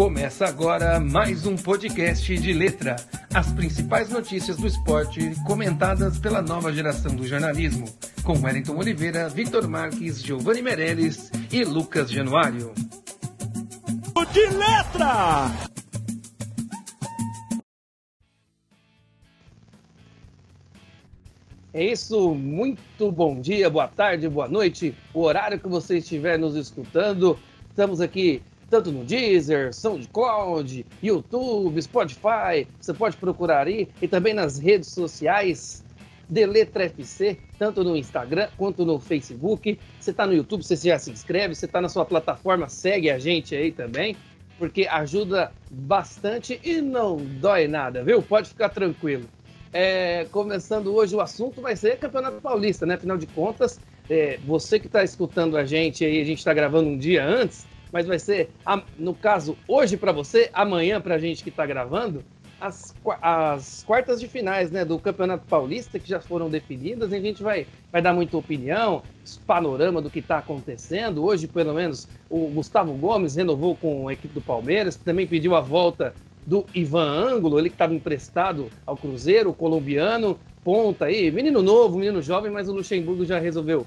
Começa agora mais um podcast de letra. As principais notícias do esporte comentadas pela nova geração do jornalismo. Com Wellington Oliveira, Victor Marques, Giovanni Meirelles e Lucas Januário. De letra! É isso, muito bom dia, boa tarde, boa noite, o horário que você estiver nos escutando. Estamos aqui tanto no Deezer, SoundCloud, YouTube, Spotify, você pode procurar aí, e também nas redes sociais de Letra FC, tanto no Instagram quanto no Facebook. Você está no YouTube, você já se inscreve, você está na sua plataforma, segue a gente aí também, porque ajuda bastante e não dói nada, viu? Pode ficar tranquilo. Começando hoje, o assunto vai ser Campeonato Paulista, né? Afinal de contas, você que está escutando a gente aí, a gente está gravando um dia antes, mas vai ser, no caso, hoje para você, amanhã para a gente que está gravando, as quartas de finais, né, do Campeonato Paulista, que já foram definidas, e a gente vai dar muita opinião, panorama do que está acontecendo. Hoje, pelo menos, o Gustavo Gomes renovou com a equipe do Palmeiras, também pediu a volta do Ivan Ângulo, ele que estava emprestado ao Cruzeiro, o colombiano, ponta aí, menino novo, menino jovem, mas o Luxemburgo já resolveu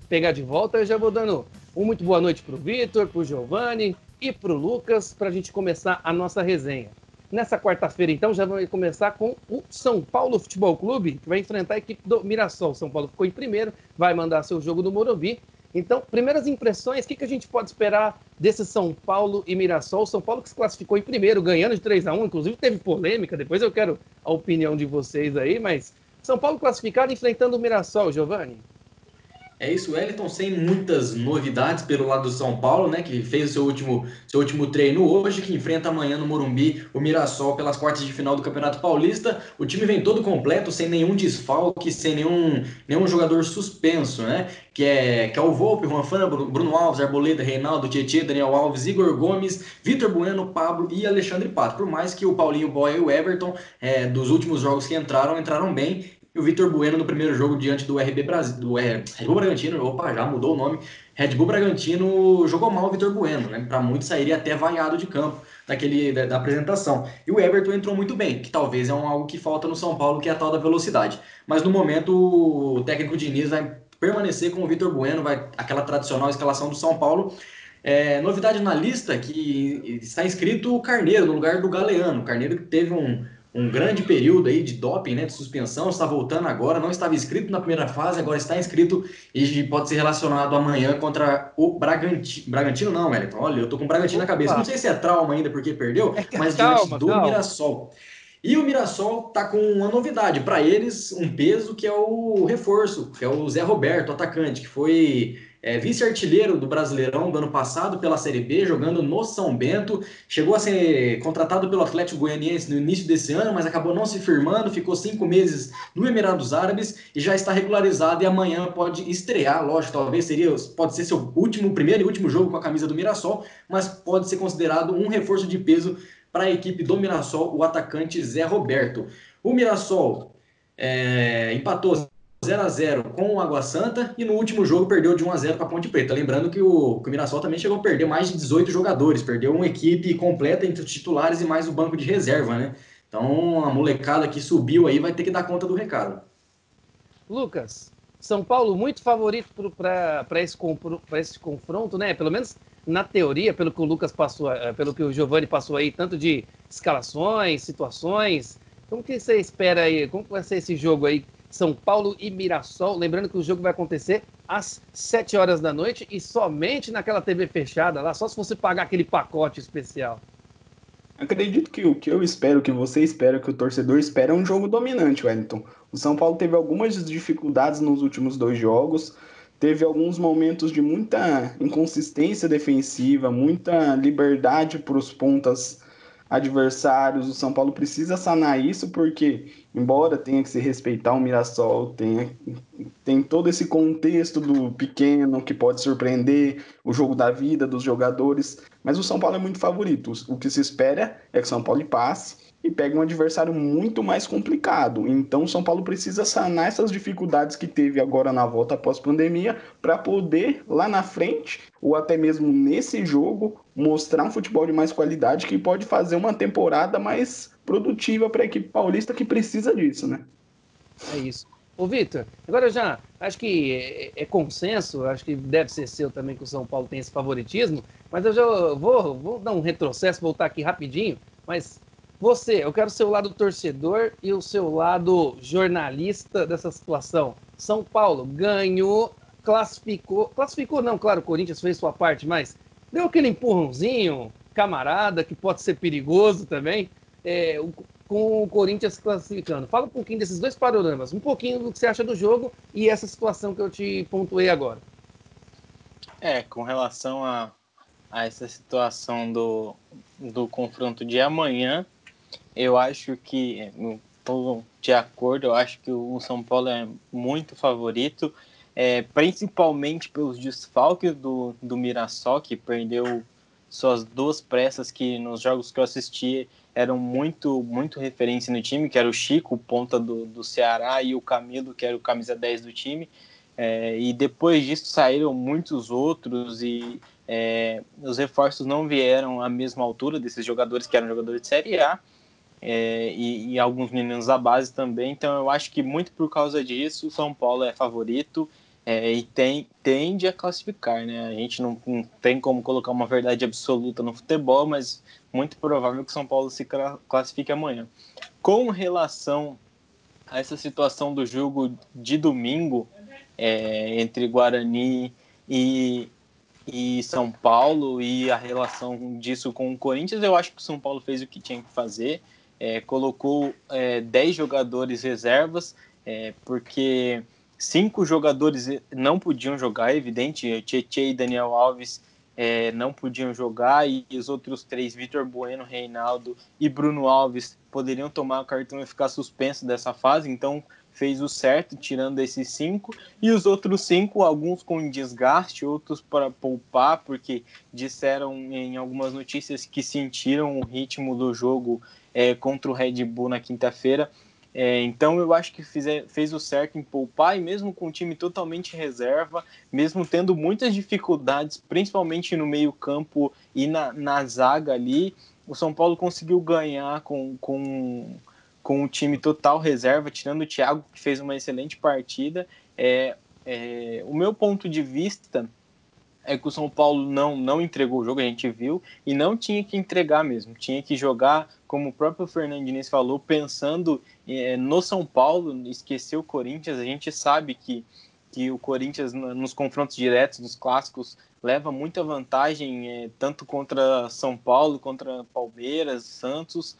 pegar de volta. Eu já vou dando uma muito boa noite para o Vitor, para o Giovanni e para o Lucas, para a gente começar a nossa resenha. Nessa quarta-feira, então, já vamos começar com o São Paulo Futebol Clube, que vai enfrentar a equipe do Mirassol. São Paulo ficou em primeiro, vai mandar seu jogo do Morumbi. Então, primeiras impressões, o que a gente pode esperar desse São Paulo e Mirassol? São Paulo que se classificou em primeiro, ganhando de 3-1, inclusive teve polêmica, depois eu quero a opinião de vocês aí, mas São Paulo classificado enfrentando o Mirassol, Giovanni. É isso, Wellington, sem muitas novidades pelo lado do São Paulo, né, que fez o seu último treino hoje, que enfrenta amanhã no Morumbi o Mirassol pelas quartas de final do Campeonato Paulista. O time vem todo completo, sem nenhum desfalque, sem nenhum jogador suspenso, né, que é o Volpe, Juan Fran, Bruno Alves, Arboleda, Reinaldo, Tietê, Daniel Alves, Igor Gomes, Vitor Bueno, Pablo e Alexandre Pato. Por mais que o Paulinho Boia e o Everton, dos últimos jogos que entraram bem. E o Vitor Bueno no primeiro jogo diante do RB Brasil, do Red Bull Bragantino, já mudou o nome, Red Bull Bragantino jogou mal o Vitor Bueno, né? Para muitos sairia até vaiado de campo da apresentação. E o Everton entrou muito bem, que talvez é algo que falta no São Paulo, que é a tal da velocidade. Mas no momento o técnico Diniz vai permanecer com o Vitor Bueno, aquela tradicional escalação do São Paulo. Novidade na lista que está inscrito o Carneiro no lugar do Galeano. O Carneiro que teve um grande período aí de doping, né, de suspensão, está voltando agora, não estava inscrito na primeira fase, agora está inscrito e pode ser relacionado amanhã contra o Bragantino. Bragantino não, Wellington, olha, eu tô com o Bragantino na cabeça, não sei se é trauma ainda porque perdeu, mas diante do Mirassol. E o Mirassol tá com uma novidade, para eles um peso que é o reforço, que é o Zé Roberto, atacante, que foi vice-artilheiro do Brasileirão do ano passado pela Série B, jogando no São Bento, chegou a ser contratado pelo Atlético Goianiense no início desse ano, mas acabou não se firmando, ficou 5 meses no Emirados Árabes e já está regularizado e amanhã pode estrear, lógico, pode ser seu primeiro e último jogo com a camisa do Mirassol, mas pode ser considerado um reforço de peso para a equipe do Mirassol, o atacante Zé Roberto. O Mirassol empatou 0-0 com o Água Santa e no último jogo perdeu de 1-0 para a Ponte Preta. Lembrando que o Mirassol também chegou a perder mais de 18 jogadores, perdeu uma equipe completa entre os titulares e mais o banco de reserva, né? Então a molecada que subiu aí vai ter que dar conta do recado. Lucas, São Paulo muito favorito para esse confronto, né? Pelo menos na teoria, pelo que o Lucas passou, pelo que o Giovanni passou aí, tanto de escalações, situações. Como que você espera aí? Como vai ser esse jogo aí? São Paulo e Mirassol, lembrando que o jogo vai acontecer às 7 horas da noite e somente naquela TV fechada lá, só se você pagar aquele pacote especial. Acredito que o que eu espero, que você espera, que o torcedor espera é um jogo dominante, Wellington. O São Paulo teve algumas dificuldades nos últimos 2 jogos, teve alguns momentos de muita inconsistência defensiva, muita liberdade para os pontas adversários. O São Paulo precisa sanar isso porque embora tenha que se respeitar o Mirassol, tem todo esse contexto do pequeno que pode surpreender, o jogo da vida dos jogadores, mas o São Paulo é muito favorito. O que se espera é que o São Paulo passe e pegue um adversário muito mais complicado. Então o São Paulo precisa sanar essas dificuldades que teve agora na volta após pandemia para poder, lá na frente, ou até mesmo nesse jogo, mostrar um futebol de mais qualidade que pode fazer uma temporada mais produtiva para a equipe paulista que precisa disso, né? É isso. Ô, Vitor, agora já acho que é consenso, acho que deve ser seu também que o São Paulo tem esse favoritismo, mas eu já vou dar um retrocesso, voltar aqui rapidinho, mas eu quero o seu lado torcedor e o seu lado jornalista dessa situação. São Paulo ganhou, classificou não, claro, o Corinthians fez sua parte, mas deu aquele empurrãozinho, camarada, que pode ser perigoso também, com o Corinthians classificando. Fala um pouquinho desses dois panoramas, um pouquinho do que você acha do jogo e essa situação que eu te pontuei agora. Com relação a essa situação do confronto de amanhã, eu acho que, estou de acordo, eu acho que o São Paulo é muito favorito, principalmente pelos desfalques do Mirassol, que perdeu suas duas peças que nos jogos que eu assisti eram muito, muito referência no time, que era o Chico, ponta do Ceará, e o Camilo, que era o camisa 10 do time. E depois disso saíram muitos outros e os reforços não vieram à mesma altura desses jogadores que eram jogadores de Série A. E alguns meninos da base também, então eu acho que muito por causa disso o São Paulo é favorito e tende a classificar, né? A gente não tem como colocar uma verdade absoluta no futebol, mas muito provável que o São Paulo se classifique amanhã. Com relação a essa situação do jogo de domingo entre Guarani e São Paulo e a relação disso com o Corinthians, eu acho que o São Paulo fez o que tinha que fazer. Colocou 10 jogadores reservas, porque 5 jogadores não podiam jogar, é evidente, Tietê e Daniel Alves não podiam jogar, e os outros 3, Vitor Bueno, Reinaldo e Bruno Alves, poderiam tomar o cartão e ficar suspenso dessa fase, então fez o certo, tirando esses 5, e os outros 5, alguns com desgaste, outros para poupar, porque disseram em algumas notícias que sentiram o ritmo do jogo contra o Red Bull na quinta-feira. Então eu acho que fez o certo em poupar, e mesmo com o time totalmente reserva, mesmo tendo muitas dificuldades, principalmente no meio campo e na zaga ali, o São Paulo conseguiu ganhar com o time total reserva, tirando o Thiago, que fez uma excelente partida. O meu ponto de vista é que o São Paulo não entregou o jogo, a gente viu, e não tinha que entregar mesmo, tinha que jogar, como o próprio Fernando Diniz falou, pensando no São Paulo, esquecer o Corinthians. A gente sabe que o Corinthians, nos confrontos diretos, nos clássicos, leva muita vantagem, tanto contra São Paulo, contra Palmeiras, Santos,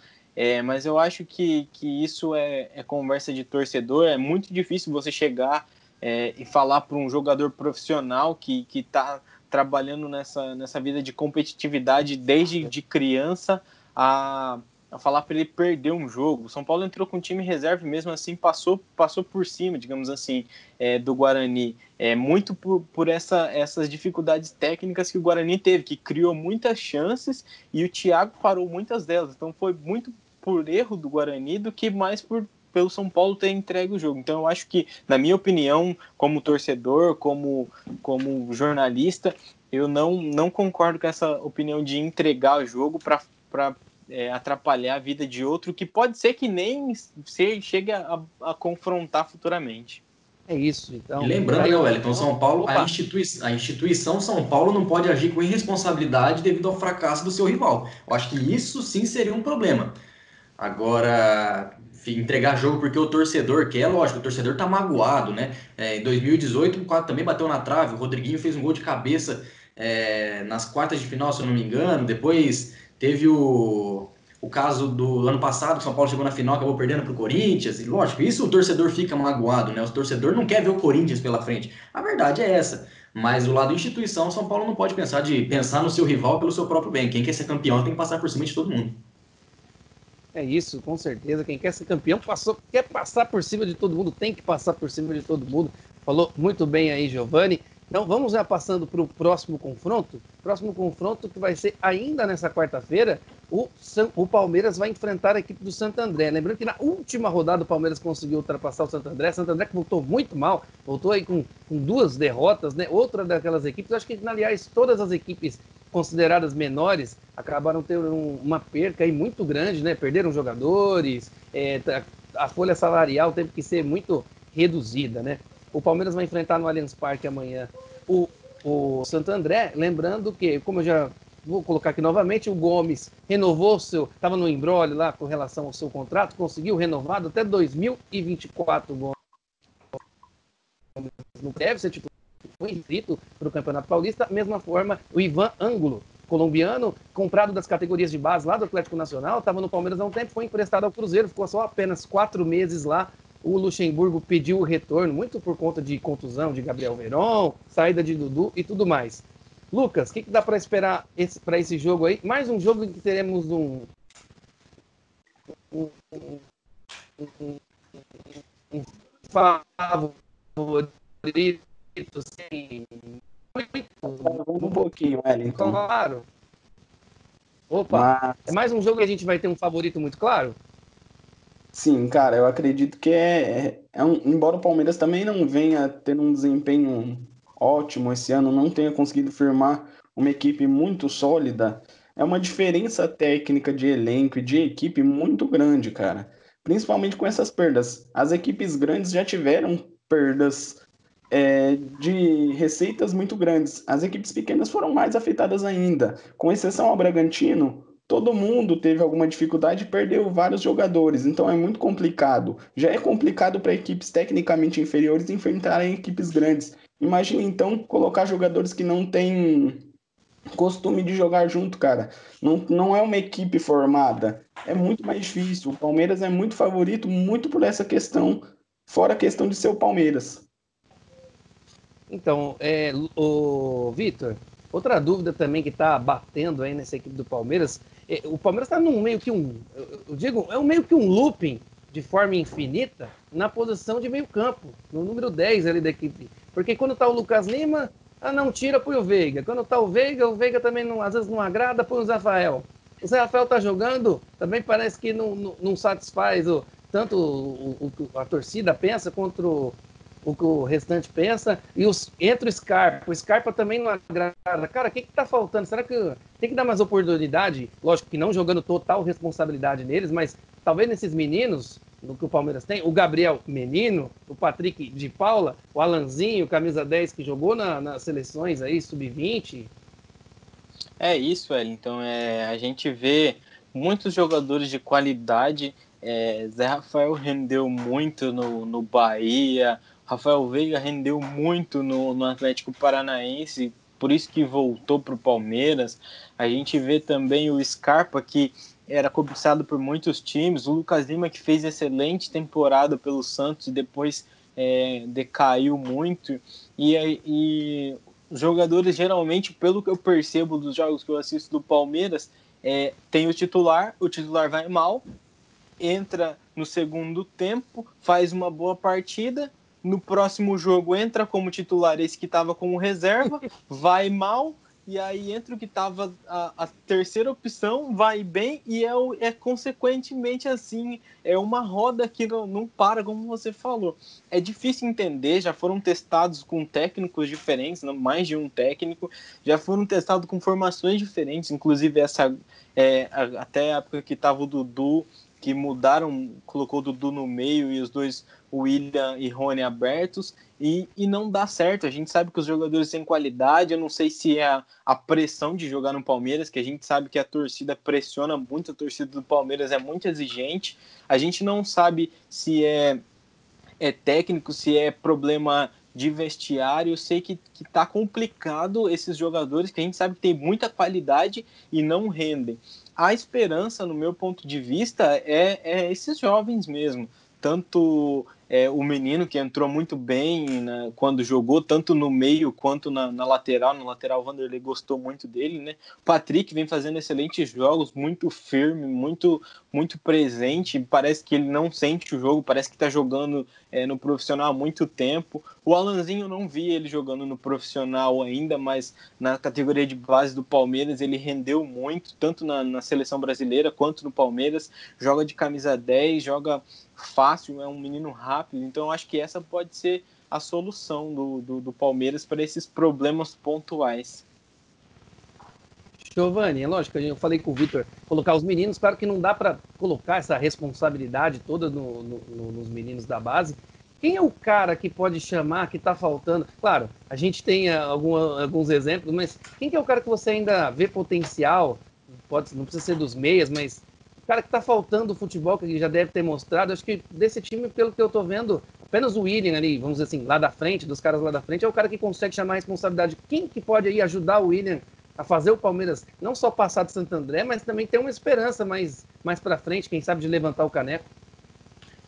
mas eu acho que isso é conversa de torcedor. É muito difícil você chegar e falar para um jogador profissional que está trabalhando nessa vida de competitividade desde de criança a falar para ele perder um jogo. O São Paulo entrou com um time reserva e mesmo assim passou por cima, digamos assim, do Guarani. Muito por essas dificuldades técnicas que o Guarani teve, que criou muitas chances e o Thiago parou muitas delas. Então foi muito por erro do Guarani do que mais pelo São Paulo ter entregue o jogo. Então eu acho que, na minha opinião, como torcedor, como jornalista, eu não concordo com essa opinião de entregar o jogo para atrapalhar a vida de outro, que pode ser que nem chegue a confrontar futuramente. É isso, então. E lembrando, né, Wellington, São Paulo, a instituição São Paulo não pode agir com irresponsabilidade devido ao fracasso do seu rival. Eu acho que isso sim seria um problema. Agora, entregar jogo porque o torcedor quer, lógico, o torcedor tá magoado, né? Em 2018, o 4 também bateu na trave, o Rodriguinho fez um gol de cabeça nas quartas de final, se eu não me engano. Depois teve o caso do ano passado, que o São Paulo chegou na final, acabou perdendo pro Corinthians, e lógico, isso o torcedor fica magoado, né? O torcedor não quer ver o Corinthians pela frente. A verdade é essa. Mas do lado da instituição, o São Paulo não pode pensar no seu rival pelo seu próprio bem. Quem quer ser campeão tem que passar por cima de todo mundo. É isso, com certeza. Quem quer ser campeão quer passar por cima de todo mundo, tem que passar por cima de todo mundo. Falou muito bem aí, Giovani. Então vamos já passando para o próximo confronto. Próximo confronto que vai ser ainda nessa quarta-feira. O Palmeiras vai enfrentar a equipe do Santo André. Lembrando que na última rodada o Palmeiras conseguiu ultrapassar o Santo André. Santo André que voltou muito mal, voltou aí com 2 derrotas, né? Outra daquelas equipes, acho que, aliás, todas as equipes consideradas menores acabaram tendo uma perca aí muito grande, né? Perderam jogadores, a folha salarial teve que ser muito reduzida, né? O Palmeiras vai enfrentar no Allianz Parque amanhã o Santo André, lembrando que, como eu já vou colocar aqui novamente, o Gomes renovou estava no imbróglio lá com relação ao seu contrato, conseguiu renovado até 2024. O Gomes não deve ser titular, foi inscrito para o Campeonato Paulista. Da mesma forma, o Ivan Ângulo, colombiano, comprado das categorias de base lá do Atlético Nacional, estava no Palmeiras há um tempo, foi emprestado ao Cruzeiro, ficou só apenas 4 meses lá. O Luxemburgo pediu o retorno, muito por conta de contusão de Gabriel Veron, saída de Dudu e tudo mais. Lucas, o que dá para esperar para esse jogo aí? Mais um jogo em que teremos um favorito, sim. Um pouquinho, Wellington. Claro. Opa, é mais um jogo que a gente vai ter um favorito muito claro? Sim, cara, eu acredito que embora o Palmeiras também não venha tendo um desempenho ótimo esse ano, não tenha conseguido firmar uma equipe muito sólida, é uma diferença técnica de elenco e de equipe muito grande, cara. Principalmente com essas perdas. As equipes grandes já tiveram perdas de receitas muito grandes. As equipes pequenas foram mais afetadas ainda. Com exceção ao Bragantino, todo mundo teve alguma dificuldade e perdeu vários jogadores, então é muito complicado. Já é complicado para equipes tecnicamente inferiores enfrentarem equipes grandes. Imagina então colocar jogadores que não têm costume de jogar junto, cara. Não é uma equipe formada. É muito mais difícil. O Palmeiras é muito favorito, muito por essa questão, fora a questão de ser o Palmeiras. Então, o Vitor, outra dúvida também que está batendo aí nessa equipe do Palmeiras, o Palmeiras está num meio que eu digo, é meio que um looping de forma infinita na posição de meio campo, no número 10 ali da equipe. Porque quando está o Lucas Lima, não tira, põe o Veiga. Quando está o Veiga também às vezes não agrada, põe o Zé Rafael. O Zé Rafael está jogando, também parece que não satisfaz tanto a torcida pensa quanto o que o restante pensa, e entra o Scarpa também não agrada. Cara, o que tá faltando? Será que tem que dar mais oportunidade? Lógico que não jogando total responsabilidade neles, mas talvez nesses meninos, no que o Palmeiras tem, o Gabriel Menino, o Patrick de Paula, o Alanzinho, camisa 10 que jogou nas seleções aí, sub-20. É isso, Então a gente vê muitos jogadores de qualidade. Zé Rafael rendeu muito no Bahia, Rafael Veiga rendeu muito no Atlético Paranaense, por isso que voltou para o Palmeiras. A gente vê também o Scarpa, que era cobiçado por muitos times, o Lucas Lima, que fez excelente temporada pelo Santos e depois decaiu muito, e os jogadores, geralmente, pelo que eu percebo dos jogos que eu assisto do Palmeiras, tem o titular vai mal, entra no segundo tempo, faz uma boa partida, no próximo jogo entra como titular esse que estava como reserva, vai mal, e aí entra o que estava a terceira opção, vai bem, e consequentemente assim, é uma roda que não para, como você falou. É difícil entender, já foram testados com técnicos diferentes, mais de um técnico, já foram testados com formações diferentes, inclusive até a época que estava o Dudu, que colocou o Dudu no meio e os dois, o William e Rony, abertos, e não dá certo. A gente sabe que os jogadores têm qualidade, eu não sei se é a pressão de jogar no Palmeiras, que a gente sabe que a torcida pressiona muito, a torcida do Palmeiras é muito exigente, a gente não sabe se é técnico, se é problema de vestiário. Eu sei que tá complicado esses jogadores, que a gente sabe que tem muita qualidade e não rendem. A esperança, no meu ponto de vista, é esses jovens mesmo. tanto o menino, que entrou muito bem, né, quando jogou, tanto no meio quanto na lateral. Na lateral, o Vanderlei gostou muito dele, né? O Patrick vem fazendo excelentes jogos, muito firme, muito, muito presente. Parece que ele não sente o jogo, parece que está jogando no profissional há muito tempo. O Alanzinho, eu não vi ele jogando no profissional ainda, mas na categoria de base do Palmeiras ele rendeu muito, tanto na seleção brasileira quanto no Palmeiras. Joga de camisa 10, joga fácil, é um menino rápido, então eu acho que essa pode ser a solução do Palmeiras para esses problemas pontuais. Giovanni, é lógico, eu falei com o Vitor, colocar os meninos, claro que não dá para colocar essa responsabilidade toda nos meninos da base. Quem é o cara que pode chamar, que está faltando? Claro, a gente tem alguns exemplos, mas quem que é o cara que você ainda vê potencial? Não precisa ser dos meias, mas o cara que está faltando o futebol, que já deve ter mostrado. Acho que desse time, pelo que eu estou vendo, apenas o William ali, vamos dizer assim, lá da frente, dos caras lá da frente, é o cara que consegue chamar a responsabilidade. Quem que pode aí ajudar o William a fazer o Palmeiras não só passar de Santo André, mas também ter uma esperança mais para frente, quem sabe de levantar o caneco?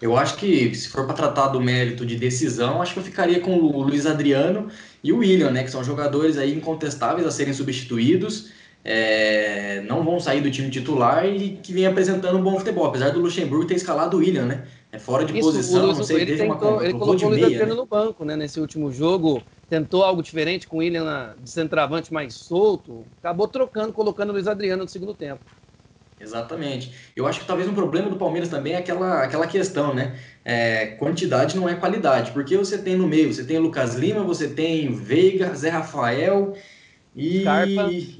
Eu acho que, se for para tratar do mérito de decisão, acho que eu ficaria com o Luiz Adriano e o William, né? Que são jogadores aí incontestáveis a serem substituídos, não vão sair do time titular e que vem apresentando um bom futebol, apesar do Luxemburgo ter escalado o William, né? É fora de posição, não sei, ele colocou o Luiz Adriano no banco, né? Nesse último jogo, tentou algo diferente com o William de centroavante mais solto, acabou trocando, colocando o Luiz Adriano no segundo tempo. Exatamente. Eu acho que talvez um problema do Palmeiras também é aquela questão, né? Quantidade não é qualidade, porque você tem no meio, você tem Lucas Lima, você tem Veiga, Zé Rafael e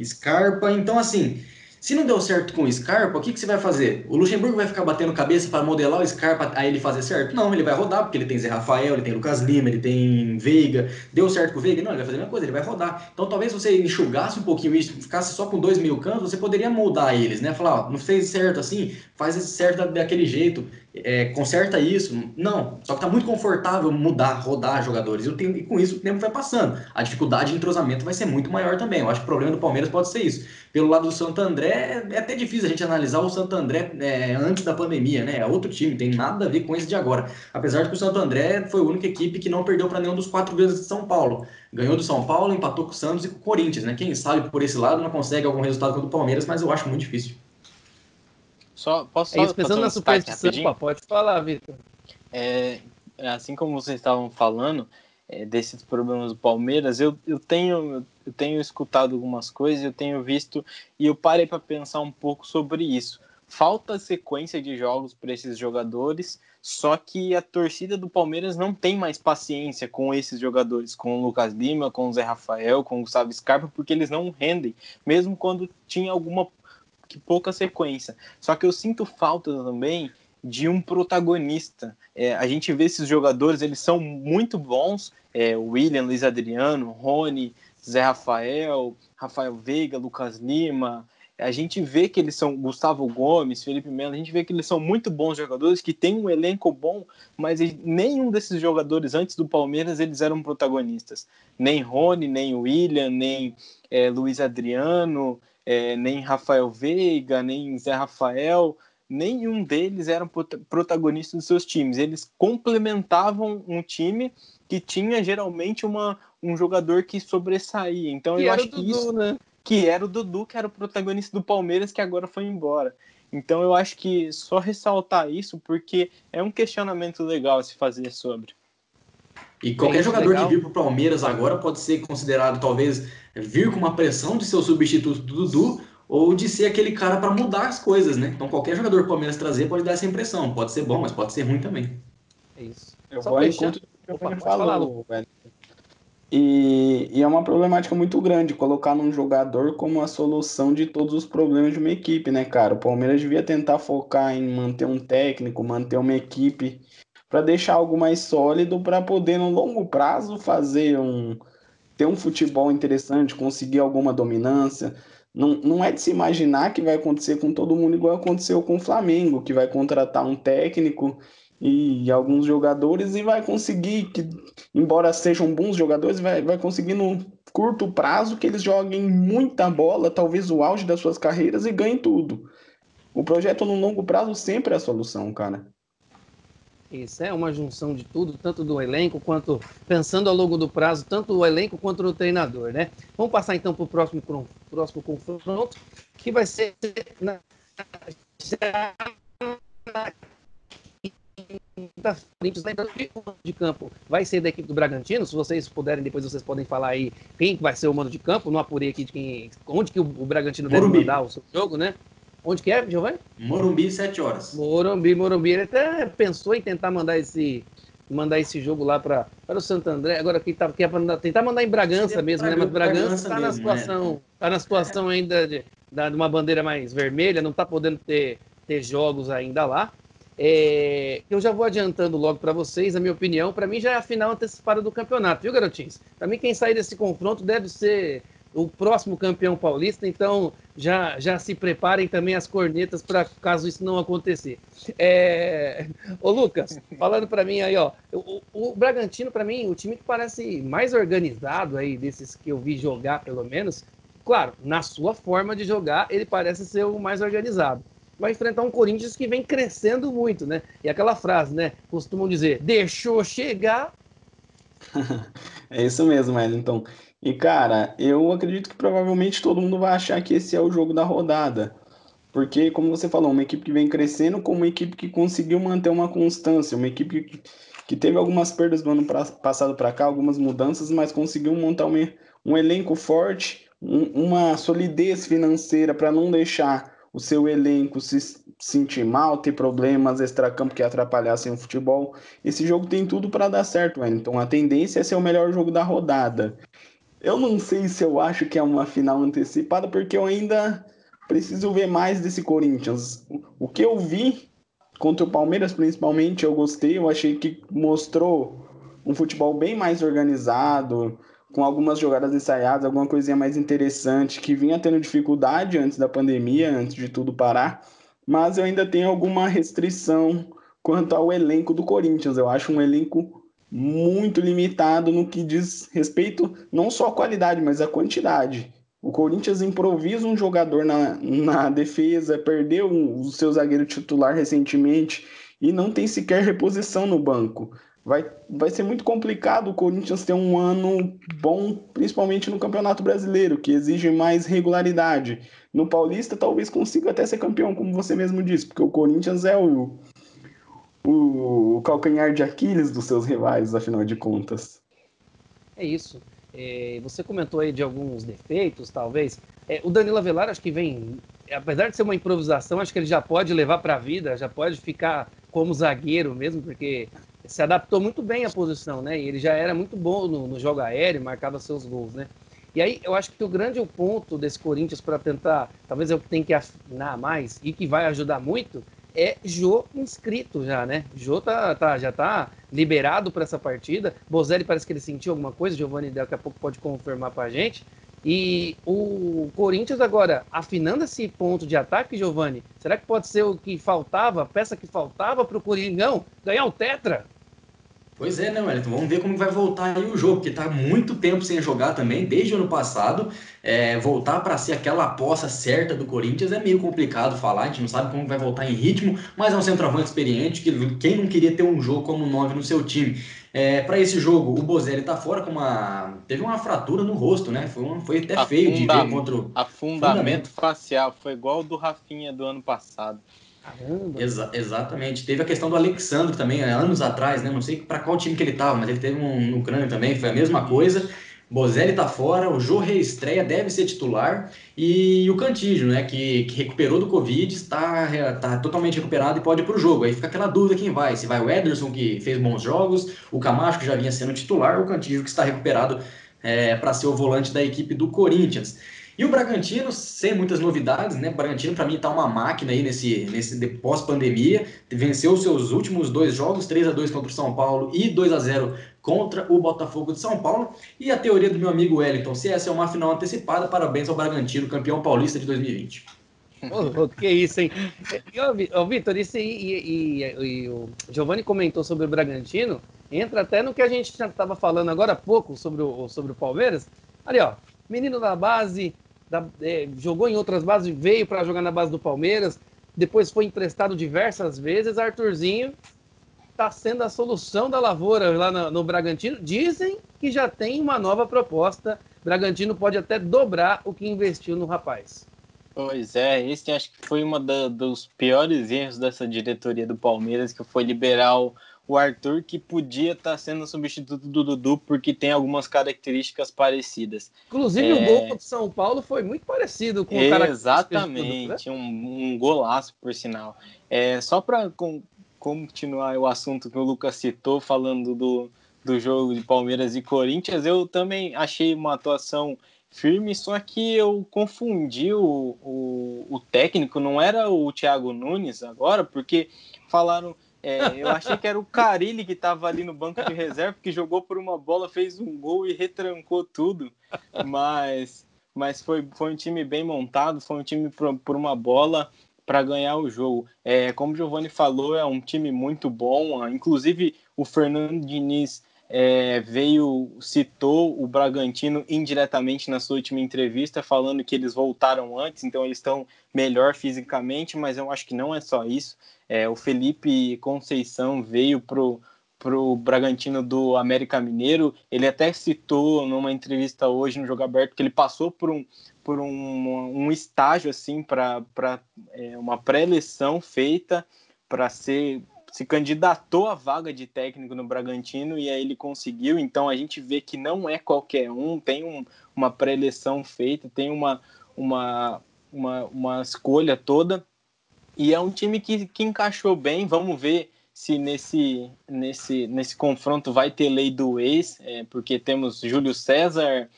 Scarpa. Então, assim, se não deu certo com o Scarpa, o que você vai fazer? O Luxemburgo vai ficar batendo cabeça para modelar o Scarpa a ele fazer certo? Não, ele vai rodar, porque ele tem Zé Rafael, ele tem Lucas Lima, ele tem Veiga. Deu certo com o Veiga? Não, ele vai fazer a mesma coisa, ele vai rodar. Então talvez você enxugasse um pouquinho isso, ficasse só com 2 meio campos, você poderia moldar eles, né? Falar, ó, não fez certo assim, faz certo daquele jeito. Conserta isso. Não, só que tá muito confortável rodar jogadores. E com isso o tempo vai passando. A dificuldade de entrosamento vai ser muito maior também. Eu acho que o problema do Palmeiras pode ser isso. Pelo lado do Santo André, é até difícil a gente analisar o Santo André antes da pandemia, né? É outro time, tem nada a ver com esse de agora. Apesar de que o Santo André foi a única equipe que não perdeu para nenhum dos 4 grandes de São Paulo. Ganhou do São Paulo, empatou com o Santos e com o Corinthians, né? Quem sabe por esse lado não consegue algum resultado contra o Palmeiras, mas eu acho muito difícil. Posso isso, pensando na superstição, pode falar, Vitor. Assim como vocês estavam falando desses problemas do Palmeiras, eu tenho escutado algumas coisas, eu tenho visto e eu parei para pensar um pouco sobre isso. Falta sequência de jogos para esses jogadores, só que a torcida do Palmeiras não tem mais paciência com esses jogadores, com o Lucas Lima, com o Zé Rafael, com o Gustavo Scarpa, porque eles não rendem, mesmo quando tinha pouca sequência. Só que eu sinto falta também de um protagonista. A gente vê esses jogadores, eles são muito bons, o William, Luiz Adriano, Rony, Zé Rafael, Rafael Veiga, Lucas Lima. A gente vê que eles são Gustavo Gomes, Felipe Melo, a gente vê que eles são muito bons jogadores, que tem um elenco bom, mas nenhum desses jogadores antes do Palmeiras eles eram protagonistas. Nem Rony, nem William, nem Luiz Adriano, nem Rafael Veiga, nem Zé Rafael, nenhum deles eram protagonistas dos seus times. Eles complementavam um time que tinha geralmente um jogador que sobressaía. Então eu acho que isso, né? Que era o Dudu, que era o protagonista do Palmeiras, que agora foi embora. Então eu acho que só ressaltar isso, porque é um questionamento legal a se fazer sobre. E qualquer jogador que vir para o Palmeiras agora pode ser considerado, talvez, vir com uma pressão de ser o substituto do Dudu ou de ser aquele cara para mudar as coisas, né? Então qualquer jogador que o Palmeiras trazer pode dar essa impressão. Pode ser bom, mas pode ser ruim também. É isso. Eu vou ao encontro do que você falou, velho. E é uma problemática muito grande colocar num jogador como a solução de todos os problemas de uma equipe, né, cara? O Palmeiras devia tentar focar em manter um técnico, manter uma equipe para deixar algo mais sólido para poder, no longo prazo, ter um futebol interessante, conseguir alguma dominância. Não é de se imaginar que vai acontecer com todo mundo igual aconteceu com o Flamengo, que vai contratar um técnico e alguns jogadores e vai conseguir, que, embora sejam bons jogadores, vai conseguir no curto prazo que eles joguem muita bola, talvez o auge das suas carreiras, e ganhem tudo. O projeto no longo prazo sempre é a solução, cara. Isso é uma junção de tudo, tanto do elenco quanto, pensando ao longo do prazo, tanto o elenco quanto o treinador, né? Vamos passar então para o próximo confronto, que vai ser lembrando que o mando de campo vai ser da equipe do Bragantino. Se vocês puderem, depois vocês podem falar aí quem vai ser o mando de campo. Não apurei aqui de onde que o Bragantino deve mandar o seu jogo, né? Onde que é, Giovanni? Morumbi, 7 horas. Morumbi. Ele até pensou em tentar mandar esse jogo lá para o Santo André. Agora quem quer tentar mandar em Bragança mesmo, né? Mas Bragança está na situação ainda de uma bandeira mais vermelha, não está podendo ter jogos ainda lá. Eu já vou adiantando logo para vocês a minha opinião. Para mim já é a final antecipada do campeonato, viu, garotinhos? Para mim quem sair desse confronto deve ser o próximo campeão paulista, então já se preparem também as cornetas para caso isso não acontecer. Ô Lucas, falando para mim aí, ó, o Bragantino, para mim, o time que parece mais organizado aí, desses que eu vi jogar pelo menos, claro, na sua forma de jogar, ele parece ser o mais organizado. Vai enfrentar um Corinthians que vem crescendo muito, né? E aquela frase, né? Costumam dizer, deixou chegar. É isso mesmo, Wellington. E, cara, eu acredito que provavelmente todo mundo vai achar que esse é o jogo da rodada. Porque, como você falou, uma equipe que vem crescendo com uma equipe que conseguiu manter uma constância, uma equipe que teve algumas perdas do ano passado para cá, algumas mudanças, mas conseguiu montar um elenco forte, uma solidez financeira para não deixar o seu elenco se sentir mal, ter problemas extracampo que atrapalhassem o futebol. Esse jogo tem tudo para dar certo, Wellington. A tendência é ser o melhor jogo da rodada. Eu não sei se eu acho que é uma final antecipada, porque eu ainda preciso ver mais desse Corinthians. O que eu vi contra o Palmeiras, principalmente, eu gostei. Eu achei que mostrou um futebol bem mais organizado, com algumas jogadas ensaiadas, alguma coisinha mais interessante, que vinha tendo dificuldade antes da pandemia, antes de tudo parar. Mas eu ainda tenho alguma restrição quanto ao elenco do Corinthians. Eu acho um elenco muito limitado no que diz respeito não só à qualidade, mas à quantidade. O Corinthians improvisa um jogador na defesa, perdeu o seu zagueiro titular recentemente e não tem sequer reposição no banco. Vai ser muito complicado o Corinthians ter um ano bom, principalmente no Campeonato Brasileiro, que exige mais regularidade. No Paulista, talvez consiga até ser campeão, como você mesmo disse, porque o Corinthians é o calcanhar de Aquiles dos seus rivais, afinal de contas. É isso. Você comentou aí de alguns defeitos, talvez. O Danilo Avelar, acho que vem, apesar de ser uma improvisação, acho que ele já pode levar para a vida, já pode ficar como zagueiro mesmo, porque se adaptou muito bem à posição, né? E ele já era muito bom no jogo aéreo, marcava seus gols, né? E aí eu acho que o grande ponto desse Corinthians para tentar, talvez é o que tem que afinar mais e que vai ajudar muito, é Jô inscrito já, né? Jô já tá liberado para essa partida. Bozelli parece que ele sentiu alguma coisa, Giovanni daqui a pouco pode confirmar para a gente. E o Corinthians agora, afinando esse ponto de ataque, Giovanni, será que pode ser o que faltava, a peça que faltava para o Coringão ganhar o Tetra? Pois é, né, Wellington? Vamos ver como vai voltar aí o jogo, porque tá muito tempo sem jogar também, desde o ano passado. Voltar para ser aquela aposta certa do Corinthians é meio complicado falar, a gente não sabe como vai voltar em ritmo, mas é um centroavante experiente, que quem não queria ter um jogo como 9 no seu time? Para esse jogo, o Bozelli tá fora teve uma fratura no rosto, né? Foi até feio de ver contra o... Afundamento facial, foi igual o do Rafinha do ano passado. Exatamente. Teve a questão do Alexandre também, anos atrás, né? Não sei para qual time que ele tava, mas ele teve no crânio também, foi a mesma coisa. Bozelli tá fora, o Jô reestreia, deve ser titular, e o Cantígio, né, que recuperou do Covid, está totalmente recuperado e pode ir pro jogo. Aí fica aquela dúvida quem vai, se vai o Ederson, que fez bons jogos, o Camacho, que já vinha sendo titular, ou o Cantígio, que está recuperado para ser o volante da equipe do Corinthians. E o Bragantino, sem muitas novidades, né? O Bragantino, para mim, tá uma máquina aí nesse pós-pandemia. Venceu os seus últimos 2 jogos, 3-2 contra o São Paulo e 2-0 contra o Botafogo de São Paulo. E a teoria do meu amigo Wellington, se essa é uma final antecipada, parabéns ao Bragantino, campeão paulista de 2020. Que isso, hein? Vitor, isso e o Giovanni comentou sobre o Bragantino, entra até no que a gente já estava falando agora há pouco sobre o Palmeiras. Ali, ó, menino da base, jogou em outras bases, veio para jogar na base do Palmeiras, depois foi emprestado diversas vezes. Arthurzinho está sendo a solução da lavoura lá no Bragantino. Dizem que já tem uma nova proposta. Bragantino pode até dobrar o que investiu no rapaz. Pois é, esse acho que foi dos piores erros dessa diretoria do Palmeiras, que foi liberar o Arthur, que podia estar sendo substituto do Dudu, porque tem algumas características parecidas. Inclusive, o gol do São Paulo foi muito parecido com o Exatamente, um golaço, por sinal. Só para continuar o assunto que o Lucas citou, falando do jogo de Palmeiras e Corinthians, eu também achei uma atuação firme, só que eu confundi o técnico, não era o Thiago Nunes agora, porque falaram, eu achei que era o Carille que estava ali no banco de reserva, que jogou por uma bola, fez um gol e retrancou tudo, mas foi um time bem montado, foi um time por uma bola para ganhar o jogo. Como o Giovani falou, é um time muito bom, inclusive o Fernando Diniz citou o Bragantino indiretamente na sua última entrevista, falando que eles voltaram antes, então eles estão melhor fisicamente, mas eu acho que não é só isso. O Felipe Conceição veio pro Bragantino do América Mineiro, ele até citou numa entrevista hoje no Jogo Aberto que ele passou por um estágio assim para uma pré-eleição feita para se candidatou à vaga de técnico no Bragantino e aí ele conseguiu. Então a gente vê que não é qualquer um, tem uma pré-eleição feita, tem uma escolha toda, e é um time que encaixou bem. Vamos ver se nesse confronto vai ter lei do ex, porque temos Júlio César,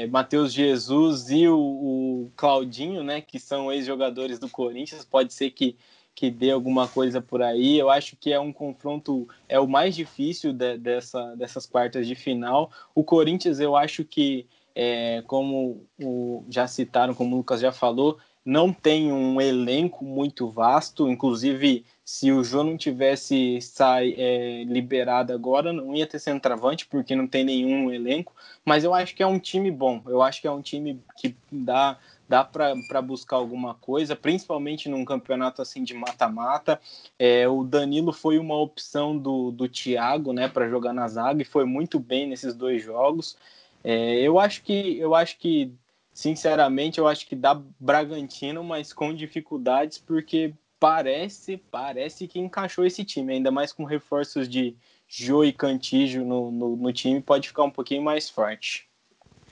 Matheus Jesus e o Claudinho, né, que são ex-jogadores do Corinthians. Pode ser que dê alguma coisa por aí. Eu acho que é um confronto, é o mais difícil dessas quartas de final. O Corinthians, eu acho que, como já citaram, como o Lucas já falou, não tem um elenco muito vasto. Inclusive, se o Jô não tivesse liberado agora, não ia ter centroavante, porque não tem nenhum elenco. Mas eu acho que é um time bom. Eu acho que é um time que dá para buscar alguma coisa, principalmente num campeonato assim de mata-mata. O Danilo foi uma opção do Thiago, né, para jogar na zaga, e foi muito bem nesses 2 jogos. Eu acho que, sinceramente, eu acho que dá Bragantino, mas com dificuldades, porque parece que encaixou esse time, ainda mais com reforços de Jô e Cantígio no time, pode ficar um pouquinho mais forte.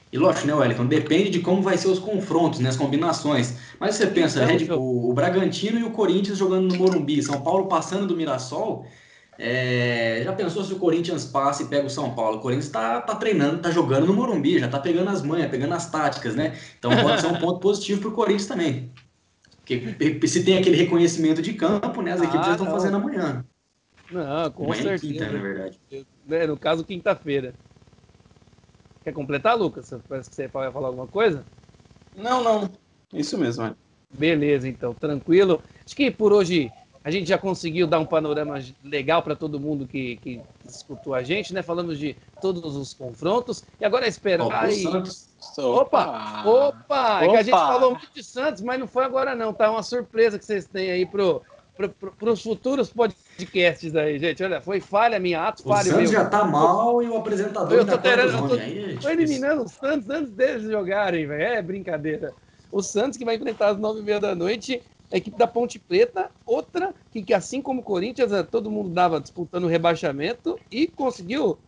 E lógico, né, Wellington? Depende de como vai ser os confrontos, né, as combinações. Mas você pensa, o Bragantino e o Corinthians jogando no Morumbi, São Paulo passando do Mirassol. Já pensou se o Corinthians passa e pega o São Paulo? O Corinthians tá treinando, tá jogando no Morumbi, já tá pegando as manhas, pegando as táticas, né? Então pode ser um ponto positivo pro Corinthians também. Porque se tem aquele reconhecimento de campo, né? As equipes já estão fazendo amanhã. Não, com amanhã certeza. Quinta, na verdade. No caso, quinta-feira. Quer completar, Lucas? Parece que você vai falar alguma coisa? Não. Isso mesmo, Beleza, então. Tranquilo. Acho que por hoje a gente já conseguiu dar um panorama legal para todo mundo que escutou a gente, né? Falamos de todos os confrontos. E agora é esperar. Opa! É que a gente falou muito de Santos, mas não foi agora não, tá? Uma surpresa que vocês têm aí para os futuros podcasts aí, gente. Olha, foi falha minha, ato falho meu. O Santos já tá mal e o apresentador ainda corta os homens. Tô eliminando os Santos antes deles jogarem, velho. É brincadeira. O Santos que vai enfrentar às 9h30 da noite, a equipe da Ponte Preta, outra que assim como o Corinthians, todo mundo dava disputando o rebaixamento e conseguiu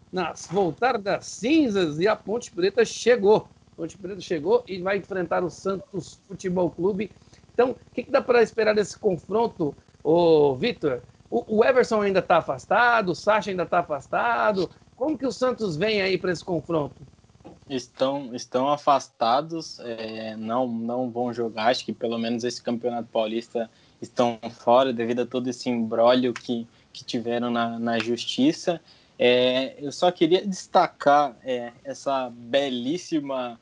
voltar das cinzas, e a Ponte Preta chegou. Ponte Preta chegou e vai enfrentar o Santos Futebol Clube. Então, o que dá para esperar desse confronto, Vitor? O Everson ainda está afastado, o Sacha ainda está afastado. Como que o Santos vem aí para esse confronto? Estão afastados, não vão jogar. Acho que pelo menos esse Campeonato Paulista estão fora devido a todo esse imbróglio que tiveram na Justiça. Eu só queria destacar essa belíssima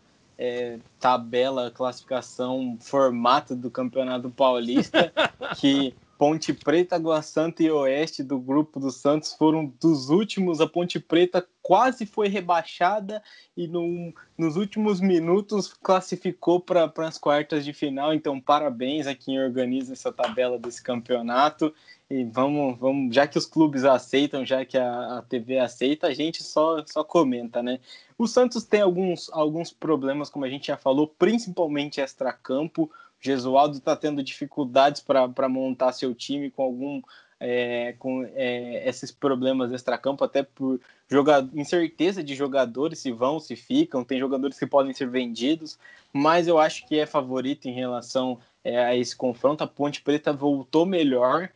tabela, classificação, formato do Campeonato Paulista, que Ponte Preta, Água Santa e Oeste do grupo do Santos foram dos últimos. A Ponte Preta quase foi rebaixada e nos últimos minutos classificou para as quartas de final. Então, parabéns a quem organiza essa tabela desse campeonato. E vamos, já que os clubes aceitam, já que a TV aceita, a gente só comenta, né? O Santos tem alguns problemas, como a gente já falou, principalmente extracampo. O Gesualdo está tendo dificuldades para montar seu time com esses problemas extracampo, até por incerteza de jogadores, se vão, se ficam. Tem jogadores que podem ser vendidos, mas eu acho que é favorito em relação a esse confronto. A Ponte Preta voltou melhor.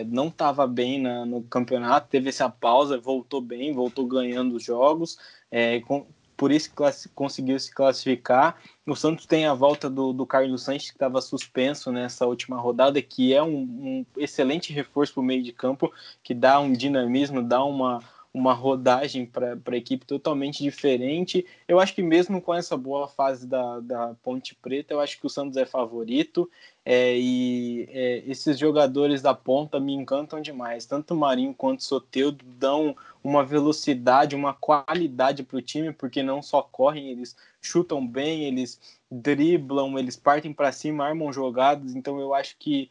Não estava bem no campeonato, teve essa pausa, voltou bem, voltou ganhando os jogos, por isso que conseguiu se classificar. O Santos tem a volta do Carlos Sanches, que estava suspenso nessa última rodada, que é um excelente reforço para o meio de campo, que dá um dinamismo, dá uma rodagem para a equipe totalmente diferente. Eu acho que mesmo com essa boa fase da Ponte Preta, eu acho que o Santos é favorito, esses jogadores da ponta me encantam demais. Tanto o Marinho quanto o Soteldo dão uma velocidade, uma qualidade para o time, porque não só correm, eles chutam bem, eles driblam, eles partem para cima, armam jogadas. Então eu acho que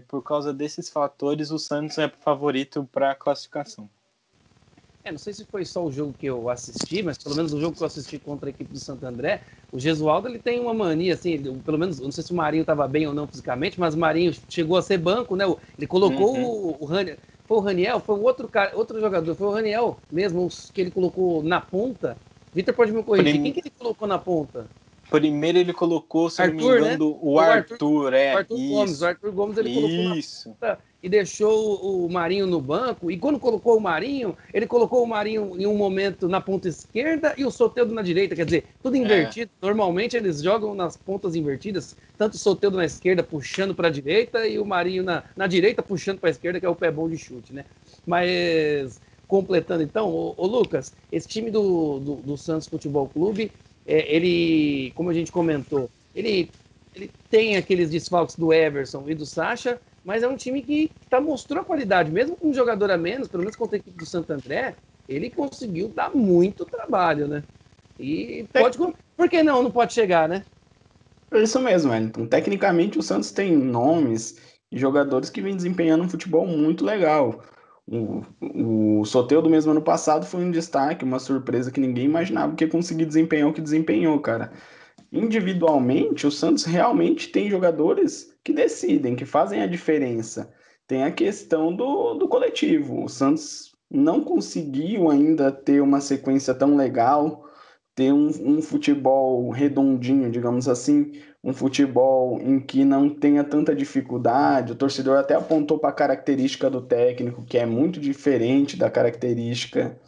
por causa desses fatores o Santos é favorito para a classificação. Não sei se foi só o jogo que eu assisti, mas pelo menos o jogo que eu assisti contra a equipe do Santo André, o Gesualdo ele tem uma mania, assim, pelo menos, não sei se o Marinho estava bem ou não fisicamente, mas o Marinho chegou a ser banco, né? Ele colocou o Raniel, foi o Raniel, foi um outro jogador, foi o Raniel mesmo, que ele colocou na ponta. Vitor pode me corrigir, quem que ele colocou na ponta? Primeiro ele colocou, se Arthur, não me engano, né? o Arthur Gomes. O Arthur Gomes ele colocou na ponta e deixou o Marinho no banco. E quando colocou o Marinho, ele colocou o Marinho em um momento na ponta esquerda e o Soteldo na direita. Quer dizer, tudo invertido. Normalmente eles jogam nas pontas invertidas, tanto o Soteldo na esquerda puxando para a direita e o Marinho na direita puxando para a esquerda, que é o pé bom de chute, né? Mas, completando então, ô Lucas, esse time do Santos Futebol Clube, ele, como a gente comentou, ele tem aqueles desfalques do Everson e do Sacha, mas é um time que mostrou a qualidade, mesmo com um jogador a menos, pelo menos contra a equipe do Santo André, ele conseguiu dar muito trabalho, né? E por que não pode chegar, né? É isso mesmo, Wellington. Tecnicamente o Santos tem nomes e jogadores que vêm desempenhando um futebol muito legal. O Soteldo mesmo ano passado foi um destaque, uma surpresa que ninguém imaginava que ia conseguir desempenhar o que desempenhou, cara. Individualmente, o Santos realmente tem jogadores que decidem, que fazem a diferença. Tem a questão do coletivo. O Santos não conseguiu ainda ter uma sequência tão legal, ter um futebol redondinho, digamos assim, um futebol em que não tenha tanta dificuldade. O torcedor até apontou para a característica do técnico, que é muito diferente da característica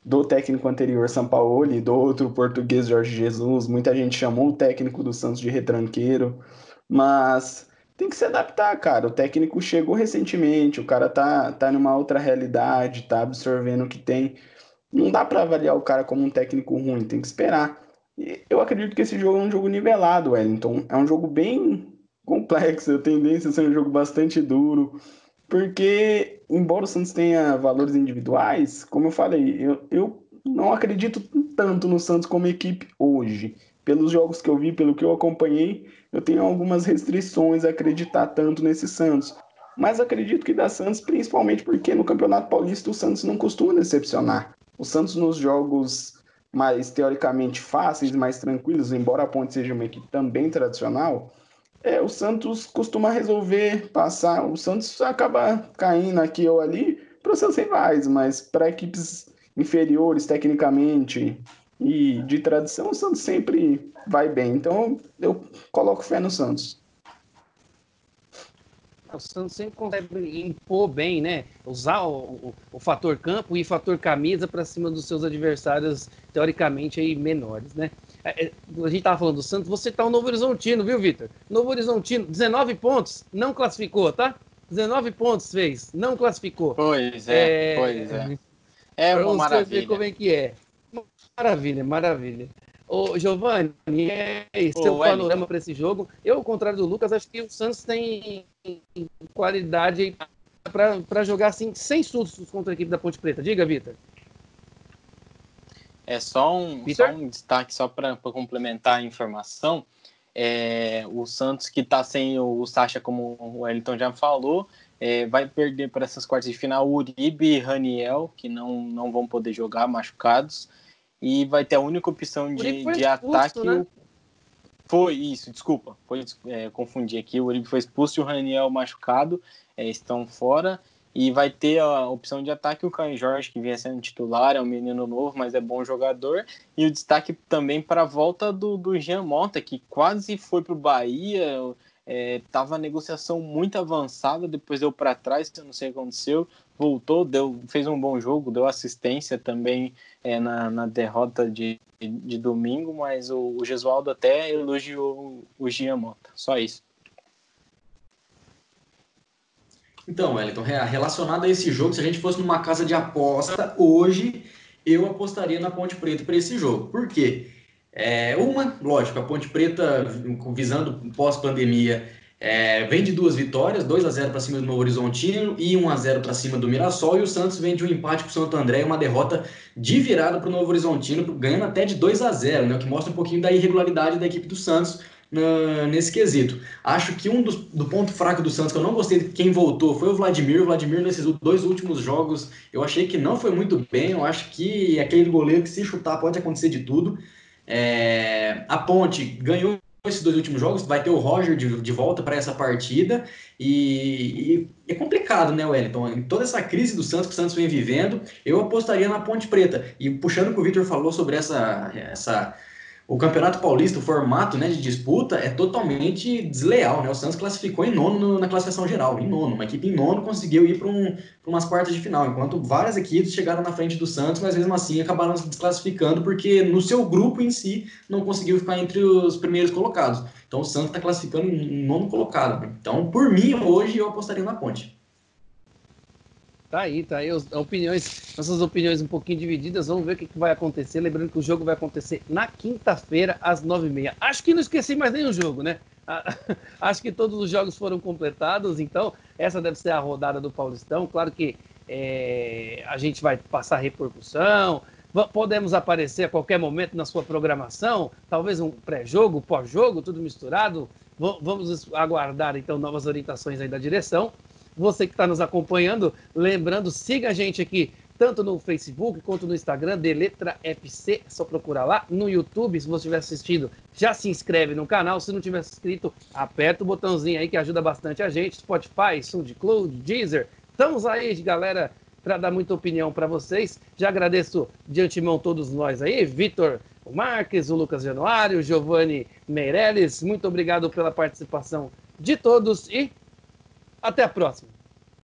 do técnico anterior, Sampaoli, e do outro português, Jorge Jesus. Muita gente chamou o técnico do Santos de retranqueiro, mas tem que se adaptar, cara. O técnico chegou recentemente, o cara tá numa outra realidade, tá absorvendo o que tem. Não dá para avaliar o cara como um técnico ruim, tem que esperar. E eu acredito que esse jogo é um jogo nivelado, Wellington. É um jogo bem complexo, a tendência a ser um jogo bastante duro, porque, embora o Santos tenha valores individuais, como eu falei, eu não acredito tanto no Santos como equipe hoje. Pelos jogos que eu vi, pelo que eu acompanhei, eu tenho algumas restrições a acreditar tanto nesse Santos. Mas acredito que dá Santos, principalmente porque no Campeonato Paulista o Santos não costuma decepcionar. O Santos nos jogos mais teoricamente fáceis, mais tranquilos, embora a Ponte seja uma equipe também tradicional, o Santos costuma resolver passar. O Santos acaba caindo aqui ou ali para os seus rivais, mas para equipes inferiores tecnicamente e de tradição, o Santos sempre vai bem. Então eu coloco fé no Santos. O Santos sempre consegue impor bem, né? Usar o fator campo e fator camisa para cima dos seus adversários, teoricamente, aí, menores, né? A gente estava falando do Santos, você tá o Novo Horizontino, viu, Vitor? Novo Horizontino, 19 pontos, não classificou, tá? 19 pontos fez, não classificou. Pois é. É uma maravilha. Ver como é que é. Maravilha. Ô, Giovanni, seu panorama para esse jogo? Eu, ao contrário do Lucas, acho que o Santos tem qualidade para jogar assim, sem sustos contra a equipe da Ponte Preta. Diga, Vitor. Só um destaque só para complementar a informação. O Santos, que está sem o Sacha, como o Wellington já falou, vai perder para essas quartas de final o Uribe e Raniel, que não vão poder jogar machucados, e vai ter a única opção de ataque. Né? Confundi aqui. O Uribe foi expulso e o Raniel machucado, estão fora. E vai ter a opção de ataque o Caio Jorge, que vinha sendo titular, é um menino novo, mas é bom jogador. E o destaque também para a volta do Jean Mota, que quase foi para o Bahia, estava a negociação muito avançada, depois deu para trás, eu não sei o que aconteceu, voltou, fez um bom jogo, deu assistência também na derrota de domingo, mas o Gesualdo até elogiou o Jean Mota, só isso. Então, Wellington, relacionado a esse jogo, se a gente fosse numa casa de aposta, hoje eu apostaria na Ponte Preta para esse jogo. Por quê? Lógico, a Ponte Preta, visando pós-pandemia, vem de 2 vitórias, 2-0 para cima do Novo Horizontino e 1-0 para cima do Mirassol, e o Santos vem de um empate com o Santo André e uma derrota de virada para o Novo Horizontino, ganhando até de 2-0, né, o que mostra um pouquinho da irregularidade da equipe do Santos nesse quesito. Acho que do ponto fraco do Santos, que eu não gostei de quem voltou, foi o Vladimir. O Vladimir, nesses 2 últimos jogos, eu achei que não foi muito bem. Eu acho que aquele goleiro que, se chutar, pode acontecer de tudo. A Ponte ganhou esses 2 últimos jogos, vai ter o Roger de volta para essa partida, e é complicado, né, Wellington? Em toda essa crise do Santos que o Santos vem vivendo, eu apostaria na Ponte Preta. E puxando o que o Vitor falou sobre o Campeonato Paulista, o formato, né, de disputa é totalmente desleal, né? O Santos classificou em 9º na classificação geral, em 9º. Uma equipe em 9º conseguiu ir para umas quartas de final, enquanto várias equipes chegaram na frente do Santos, mas mesmo assim acabaram se desclassificando porque no seu grupo em si não conseguiu ficar entre os primeiros colocados. Então o Santos está classificando em 9º colocado. Então, por mim, hoje eu apostaria na Ponte. Tá aí, nossas opiniões um pouquinho divididas. Vamos ver o que vai acontecer. Lembrando que o jogo vai acontecer na quinta-feira, às 9h30. Acho que não esqueci mais nenhum jogo, né? Acho que todos os jogos foram completados, então essa deve ser a rodada do Paulistão. Claro que a gente vai passar repercussão, podemos aparecer a qualquer momento na sua programação, talvez um pré-jogo, pós-jogo, tudo misturado. Vamos aguardar então novas orientações aí da direção. Você que está nos acompanhando, lembrando, siga a gente aqui, tanto no Facebook quanto no Instagram, Deletra FC, é só procurar lá. No YouTube, se você estiver assistindo, já se inscreve no canal. Se não tiver inscrito, aperta o botãozinho aí que ajuda bastante a gente. Spotify, SoundCloud, Deezer. Estamos aí, galera, para dar muita opinião para vocês. Já agradeço de antemão todos nós aí, Vitor Marques, o Lucas Januário, o Giovanni Meirelles. Muito obrigado pela participação de todos e até a próxima.